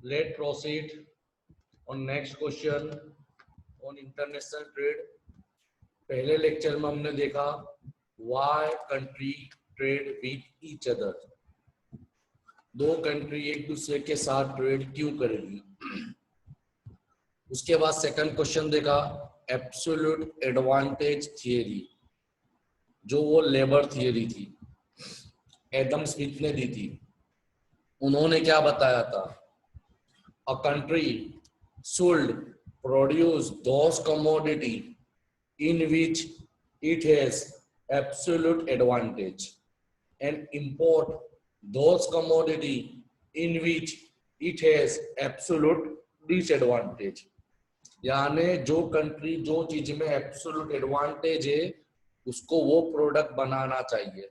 Let's proceed on next question on international trade. पहले lecture में हमने देखा why country trade with each other. दो कंट्री एक दूसरे के साथ ट्रेड क्यों करेगी. उसके बाद सेकंड क्वेश्चन देखा एब्सोल्यूट एडवांटेज थियरी, जो वो लेबर थियरी थी, एडम स्मिथ ने दी थी. उन्होंने क्या बताया था, a country should produce those commodity in which it has absolute advantage and import those commodity in which it has absolute disadvantage. यानी जो कंट्री जो चीज में एब्सोल्यूट एडवांटेज है उसको वो प्रोडक्ट बनाना चाहिए,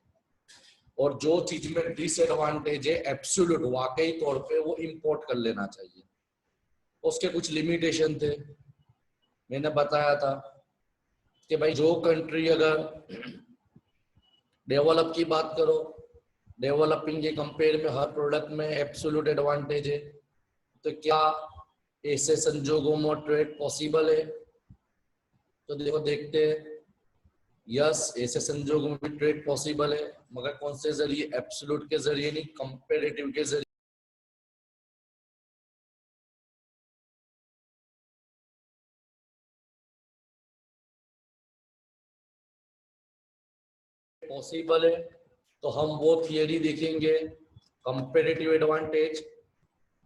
और जो चीज में डिसएडवांटेज है एब्सोल्यूट वाकई तौर पे वो इंपोर्ट कर लेना चाहिए. उसके कुछ लिमिटेशन थे, मैंने बताया था कि भाई जो कंट्री अगर डेवलप की बात करो, डेवलपिंग के कंपेयर में हर प्रोडक्ट में एब्सोल्यूट एडवांटेज है, तो क्या ऐसे संजोगों में ट्रेड पॉसिबल है. तो देखो देखते हैं. यस, ऐसे संजोगों में भी ट्रेड पॉसिबल है, मगर कौन से जरिए, एब्सोल्यूट के जरिए नहीं, कंपेरेटिव के जरिए. पॉसिबल है तो हम वो थियरी देखेंगे, कंपेरेटिव एडवांटेज.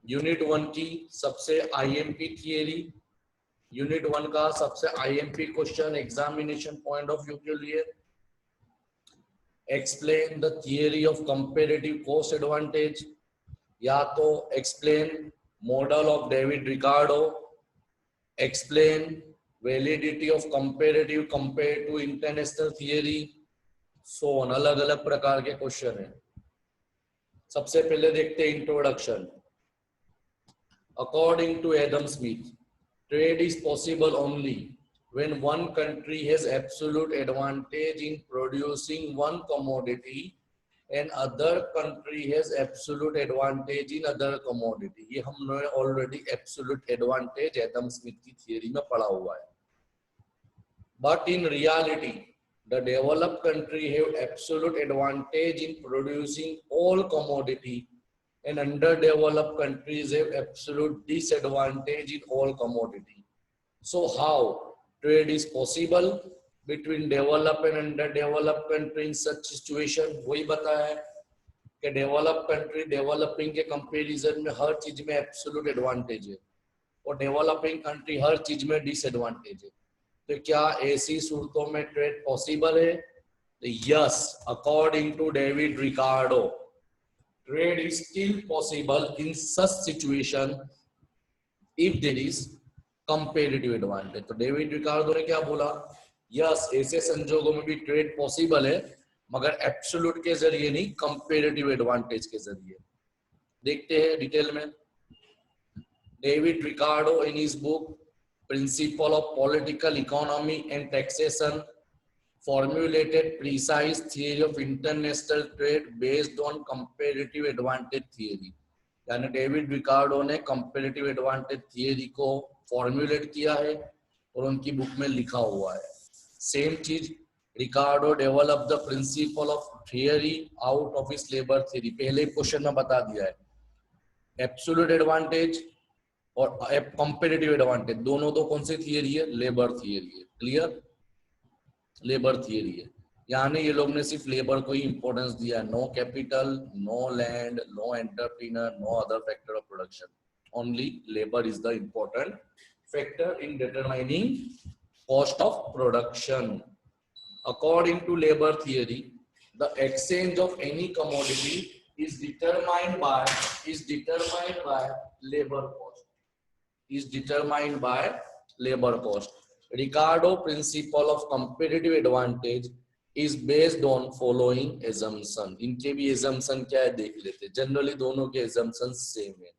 यूनिट 1 की सबसे आईएमपी थियरी, यूनिट 1 का सबसे IMP question examination point of view के लिए. Explain the theory of comparative cost advantage, या तो explain model of David Ricardo, explain validity of comparative compare to international theory, so on. अलग अलग प्रकार के क्वेश्चन है. सबसे पहले देखते हैं introduction. According to Adam Smith, trade is possible only when one country has absolute advantage in producing one commodity and other country has absolute advantage in other commodity. ये हमने already absolute advantage Adam Smith की theory में पढ़ा हुआ है. But in reality, the developed country have absolute advantage in producing all commodity and underdeveloped countries have absolute disadvantage in all commodity. So how trade is possible between developed and underdeveloped country in such situation? वही बताया है कि develop country developing के comparison में हर चीज में absolute advantage है और डेवलपिंग कंट्री हर चीज में डिसएडवांटेज है. तो क्या ऐसी सूरतों में ट्रेड पॉसिबल है? Yes, according to David Ricardo, trade is still possible in such situation if there is comparative advantage. तो डेविड रिकार्डो ने क्या बोला? यस, ऐसे संजोगों में भी ट्रेड पॉसिबल है, मगर एब्सोल्यूट के जरिए नहीं, कंपेरेटिव एडवांटेज के जरिए. देखते हैं डिटेल में. David Ricardo in his book principle of political economy and taxation formulated precise theory of international trade based on comparative advantage theory. यानी डेविड रिकार्डो ने कंपेरेटिव एडवांटेज थियरी को फॉर्मुलेट किया है और उनकी बुक में लिखा हुआ है. सेम चीज Ricardo develop the principle of theory out of his labour theory. पहले क्वेश्चन में बता दिया है, एब्सोल्यूट एडवांटेज और कंपेरेटिव एडवांटेज दोनों तो कौन सी थियरी है? लेबर थियरी है. क्लियर? लेबर थियरी है. यानी ये लोग ने सिर्फ लेबर को ही इंपॉर्टेंस दिया. No capital, no land, no entrepreneur, no other factor of production. Only labour is the important factor in determining cost of production. According to labour theory, the exchange of any commodity is determined by labor cost. Is determined by labor cost. Ricardo principle of comparative advantage is based on following assumption. इनके भी assumption क्या है देख लेते हैं. Generally दोनों के assumptions same है.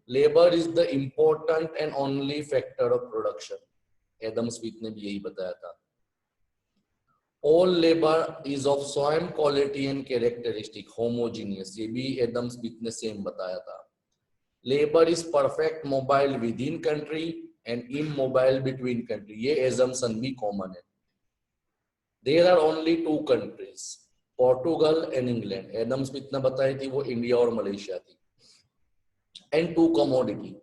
Labor is the important and only factor of production. Adam Smith ने भी यही बताया था. All labor is of same quality and characteristic, homogeneous. ये भी एडम स्मिथ ने सेम बताया था. Labour is perfect mobile within country and immobile between country, ये एजम्पशन भी कॉमन है. There are only two countries, Portugal and England. Adam Smith ने बताई थी वो इंडिया और मलेशिया थी. And two commodity,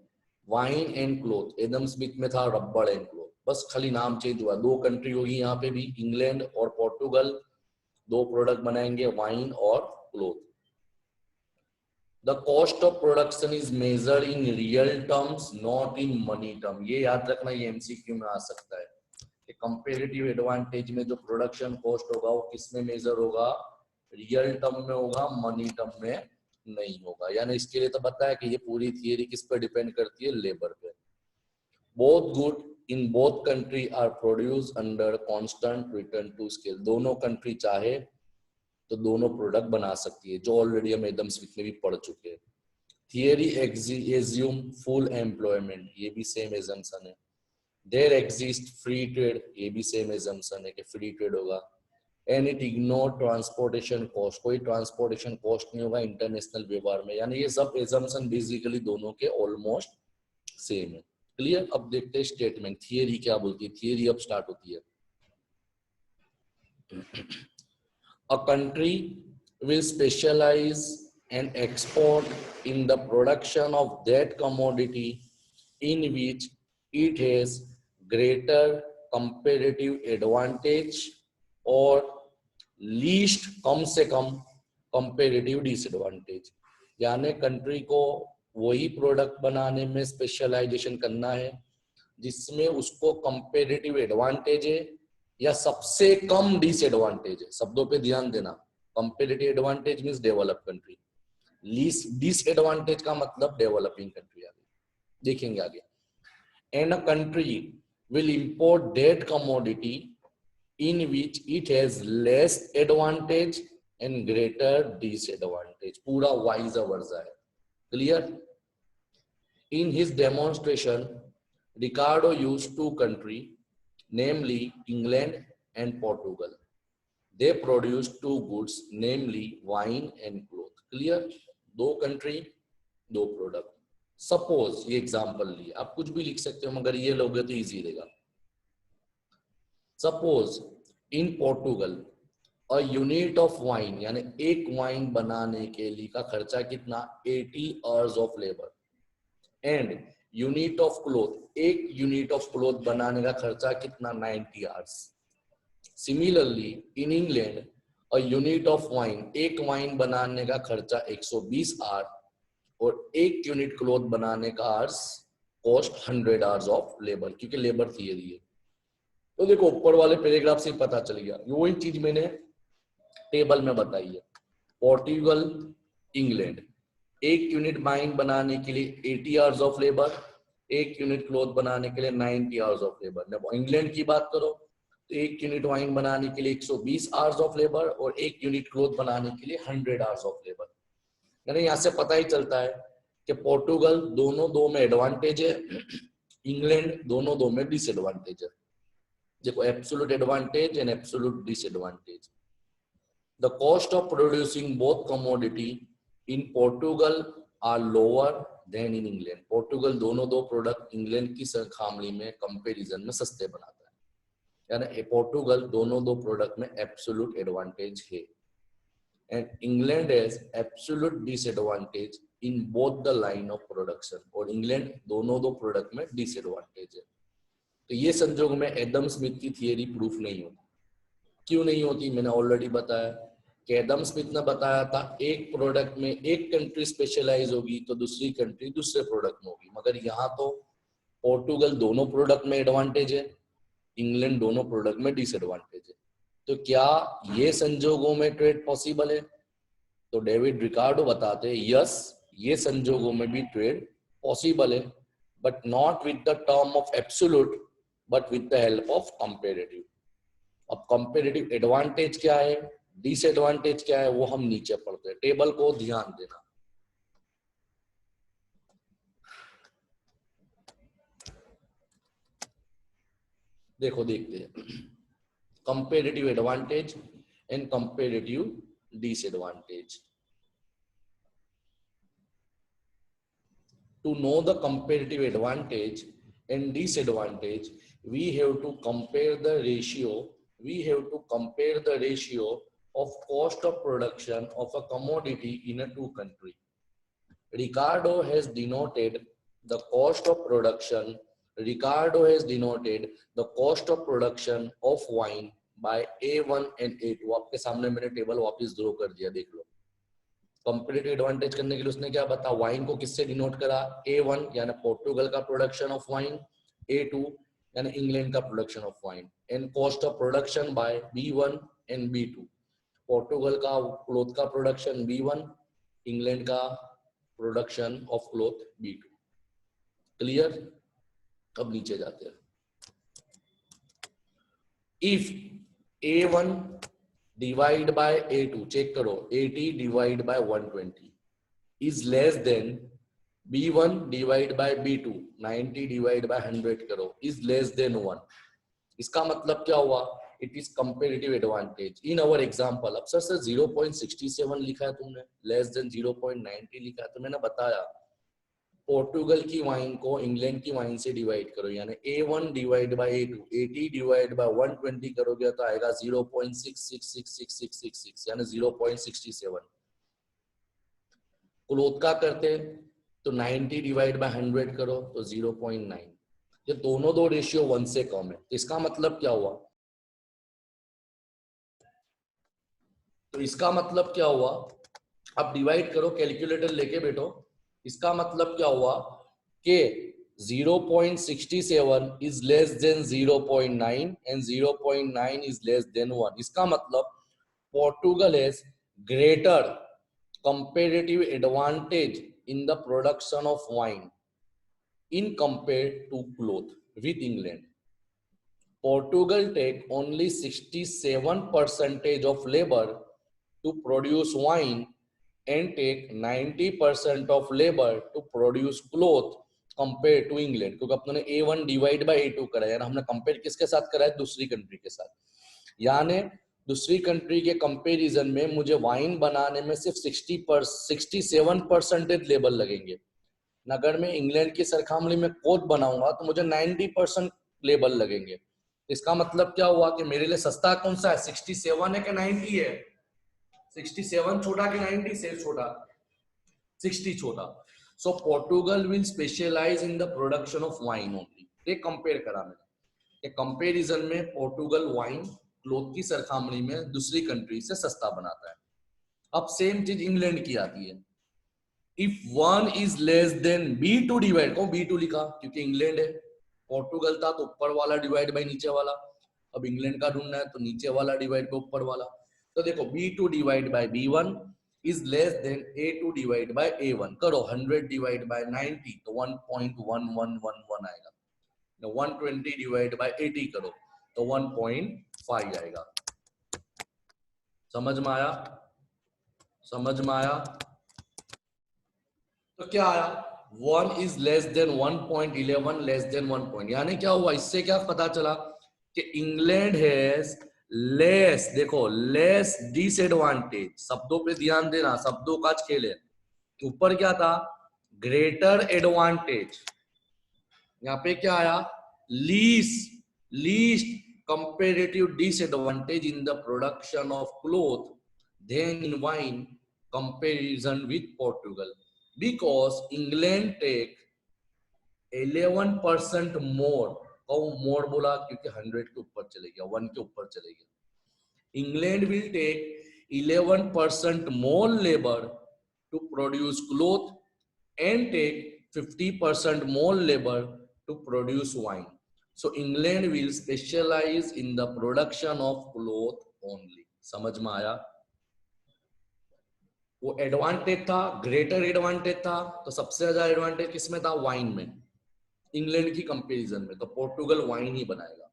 wine and cloth. Adam Smith में था रबड़ एंड क्लोथ. बस खाली नाम चेंज हुआ. दो कंट्री होगी यहाँ पे भी, इंग्लैंड और पोर्टुगल. दो प्रोडक्ट बनाएंगे, वाइन और cloth. The cost of production is measured in real terms not in money term. ये याद रखना, ये एमसीक्यू में आ सकता है कि कंपेरेटिव एडवांटेज में जो प्रोडक्शन कॉस्ट होगा वो किस में मेजर होगा, रियल टर्म में होगा, मनी टर्म में नहीं होगा. यानी इसके लिए तो बताया कि ये पूरी थियरी किस पर डिपेंड करती है, लेबर पे. Both good in both country are produce under constant return to scale. दोनों कंट्री चाहे तो दोनों प्रोडक्ट बना सकती है, जो ऑलरेडी हम एडम स्मिथ में भी पढ़ चुके हैं. थियरी एज्यूम फुल एम्प्लॉयमेंट, ये भी सेम एजम्पशन है. देयर एग्जिस्ट फ्री ट्रेड, ये भी सेम एजम्पशन है कि फ्री ट्रेड होगा. And it ignore transportation cost, कोई ट्रांसपोर्टेशन कॉस्ट नहीं होगा इंटरनेशनल व्यवहार में. यानी ये सब एजम्पशन बेसिकली दोनों के ऑलमोस्ट सेम है. क्लियर. अब देखते हैं स्टेटमेंट, थियरी क्या बोलती है. थियरी अब स्टार्ट होती है. A country will specialize and export in the production of that commodity in which it has greater comparative advantage or least कम से कम comparative disadvantage. यानी कंट्री को वही प्रोडक्ट बनाने में स्पेशलाइजेशन करना है जिसमें उसको कंपेरेटिव एडवांटेज है या सबसे कम डिसएडवांटेज है. शब्दों पे ध्यान देना. Comparative advantage means develop country, least disadvantage का मतलब डेवलपिंग कंट्री. आगे देखेंगे आगे. And a country will import that commodity in which it has less advantage and greater disadvantage. पूरा वाइज वर्सा है. Clear. In his demonstration Ricardo used two countries, namely England and Portugal. They produced two goods, namely wine and cloth. Clear? दो country, दो product. Suppose ये example लिया, आप कुछ भी लिख सकते हो मगर ये लोगे तो easy रहेगा. Suppose in Portugal a unit of wine, यानी एक wine बनाने के लिए का खर्चा कितना, 80 hours of labor. And unit of cloth, एक यूनिट ऑफ क्लोथ बनाने का खर्चा कितना, 90 hours. Similarly in England a unit of wine, एक वाइन बनाने का खर्चा 120 आवर और एक यूनिट क्लोथ बनाने का hours cost 100 hours of labour, क्योंकि लेबर थियरी है. तो देखो ऊपर वाले पैराग्राफ से पता चल गया. वही चीज मैंने टेबल में बताई है. पोर्टुगल, इंग्लैंड, एक यूनिट वाइन बनाने के लिए 80 आवर्स ऑफ लेबर, एक यूनिट क्लोथ बनाने के लिए 90 आवर्स ऑफ लेबर. जब इंग्लैंड की बात करो तो एक यूनिट वाइन बनाने के लिए 120 आवर्स ऑफ लेबर और एक यूनिट क्लोथ बनाने के लिए 100 आवर्स ऑफ लेबर. यानी यहाँ से पता ही चलता है कि पोर्टुगल दोनों दो में एडवांटेज है, इंग्लैंड दोनों दो में डिसएडवांटेज है. देखो absolute advantage and absolute disadvantage. The cost of producing both commodity in Portugal are lower than in England. Portugal दोनों दो प्रोडक्ट इंग्लैंड की सरखामणी में कंपैरिजन में सस्ते बनाता है. यानी पोर्टुगल दोनों दो प्रोडक्ट में एब्सोल्यूट एडवांटेज है and England has absolute disadvantage in both the line of production. और इंग्लैंड दोनों दो प्रोडक्ट में डिसएडवांटेज है. तो ये संजोग में एडम स्मिथ की थियरी प्रूफ नहीं होती. क्यों नहीं होती, मैंने ऑलरेडी बताया कि एडम स्मिथ ने बताया था एक प्रोडक्ट में एक कंट्री स्पेशलाइज होगी तो दूसरी कंट्री दूसरे प्रोडक्ट में होगी. मगर यहाँ तो पोर्टुगल दोनों प्रोडक्ट में एडवांटेज है, इंग्लैंड दोनों प्रोडक्ट में डिसएडवांटेज है. तो क्या ये संजोगों में ट्रेड पॉसिबल है? तो डेविड रिकार्डो बताते हैं यस, ये संजोगों में भी ट्रेड पॉसिबल है, but not with the term of absolute but with the help of comparative. अब कंपेरेटिव एडवांटेज क्या है, डिसएडवांटेज क्या है, वो हम नीचे पढ़ते हैं. टेबल को ध्यान देना. देखो देखते हैं comparative advantage and comparative disadvantage. to know the comparative advantage and disadvantage, we have to compare the ratio. We have to compare the ratio of cost of production of a commodity in a two country. Ricardo has denoted the cost of production. Ricardo has denoted the cost of production of wine by A1 and A2. आपके सामने मैंने table वापस draw कर दिया, देख लो. Comparative advantage करने के लिए उसने क्या बताया, वाइन को किससे डिनोट करा, A1 यानी पोर्टुगल का प्रोडक्शन ऑफ वाइन, A2 यानी इंग्लैंड का production of wine, and cost of production by B1 and B2. Portugal का क्लोथ का प्रोडक्शन B1, इंग्लैंड का production of cloth B2. Clear? अब नीचे जाते हैं. If A1 divide by A2, check करो, 80 divide by 120 is less than B1 divide by B2, 90 divide by 100 करो, is less than 1. इसका मतलब क्या हुआ? It is comparative advantage. In our example, अब सर 0.67 लिखा है तुमने, less than 0.90 लिखा है, तो मैंने बताया पोर्टुगल की वाइन को इंग्लैंड की वाइन से डिवाइड करो, यानी A1 divide by A2, 80 divide by 120 करोगे तो आएगा 0.666666, यानी 0.67. क्लोथ का करते तो 90 डिवाइड बाय 100 करो तो 0.9. ये दोनों दो रेशियो 1 से कम है. इसका मतलब क्या हुआ? तो इसका मतलब क्या हुआ? अब डिवाइड करो, कैलकुलेटर लेके बैठो. इसका मतलब क्या हुआ कि 0.67 is less than 0.9 and 0.9 is less than 1. इसका मतलब Portugal has greater comparative advantage in the production of wine in compared to cloth with England. Portugal take only 67% of labor to produce wine and take 90% of labor to produce cloth compared to England. क्योंकि अपने A1 divide by A2 करा है, हमने compare किसके साथ करा है? दूसरी कंट्री के साथ. यानी दूसरी कंट्री के कंपैरिजन में मुझे वाइन बनाने में सिर्फ 67% लेबर लगेंगे. अगर मैं इंग्लैंड की सरखामणी में क्लोथ बनाऊंगा तो मुझे 90% लेबर लगेंगे. इसका मतलब क्या हुआ कि मेरे लिए सस्ता कौन सा है? 67 है कि 90 है? 67 छोटा कि 90 से छोटा? 60 छोटा. So Portugal will specialize in the production of wine only. ये कंपेयर करा मैंने. ये कंपैरिजन में पोर्टुगल वाइन क्लोथ की सरखामणी में दूसरी कंट्री से सस्ता बनाता है. अब सेम चीज इंग्लैंड की आती है. If 1 is less than B2 divide, को B2 लिखा क्योंकि इंग्लैंड है. पोर्टुगल था तो ऊपर वाला डिवाइड बाय नीचे वाला. अब इंग्लैंड का ढूंढना है तो नीचे वाला डिवाइड बाय ऊपर वाला. तो देखो B2 divide by B1 is less than A2 divide by A1. करो 100 डिवाइड बाय 90 तो 1.1111 आएगा. 120 डिवाइड बाय 80 करो तो 1.5 आएगा. समझ में आया? समझ में आया? तो क्या आया? 1 is less than 1.11 less than 1 point. यानी क्या हुआ? इससे क्या पता चला कि इंग्लैंड हैज लेस, देखो लेस डिसएडवांटेज. शब्दों पे ध्यान देना, शब्दों का खेल है. ऊपर क्या था? Greater advantage. यहाँ पे क्या आया? Least comparative disadvantage in the production of cloth than in wine comparison with Portugal, because England take 11% more. More बोला क्योंकि 100 के ऊपर चले गया, 1 के ऊपर चले गया. England will take 11% more labor to produce cloth and take 50% more labor to produce wine. So England will specialize in the production of cloth only. समझ में आया? वो एडवांटेज था, ग्रेटर एडवांटेज था. तो सबसे ज्यादा एडवांटेज किसमें था? वाइन में, इंग्लैंड की कंपैरिजन में. तो पोर्टुगल वाइन ही बनाएगा.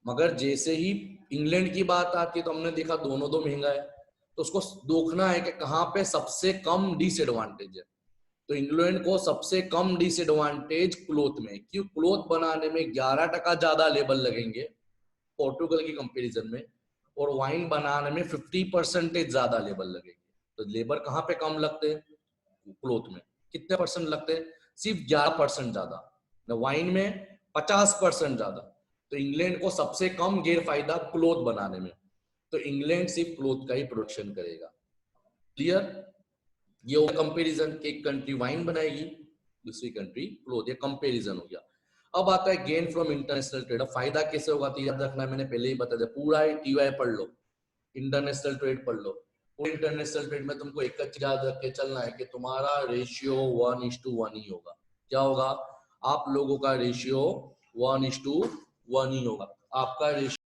मगर जैसे ही इंग्लैंड की बात आती है तो हमने देखा दोनों दो महंगा है. तो उसको देखना है कि कहां पे सबसे कम डिसएडवांटेज है. तो इंग्लैंड को सबसे कम डिसएडवांटेज क्लोथ में, क्यों? क्लोथ बनाने में 11% ज्यादा लेबर लगेंगे पोर्टुगल की कंपैरिजन में, और वाइन बनाने में 50% ज्यादा लेबर लगेंगे. तो लेबर कहां पे कम लगते हैं? क्लोथ में. कितने परसेंट लगते हैं? सिर्फ 11% ज्यादा, वाइन में 50% ज्यादा। तो इंग्लैंड को सबसे कम गैर फायदा क्लोथ बनाने में, तो इंग्लैंड सिर्फ क्लोथ का ही प्रोडक्शन करेगा। क्लियर? ये हो गया कंपेरिजन, एक कंट्री वाइन बनाएगी, दूसरी कंट्री क्लोथ, ये कंपेरिजन हो गया। अब आता है गेन फ्रॉम इंटरनेशनल ट्रेड। अब फायदा कैसे होगा तो याद रखना, मैंने पहले ही बता दिया, पूरा टीवाई पढ़ लो, इंटरनेशनल ट्रेड पढ़ लो। इंटरनेशनल ट्रेड में तुमको एक चीज याद रख के चलना है कि तुम्हारा रेशियो 1:1 ही होगा। क्या होगा? आप लोगों का रेशियो 1:1 ही होगा। आपका रेशियो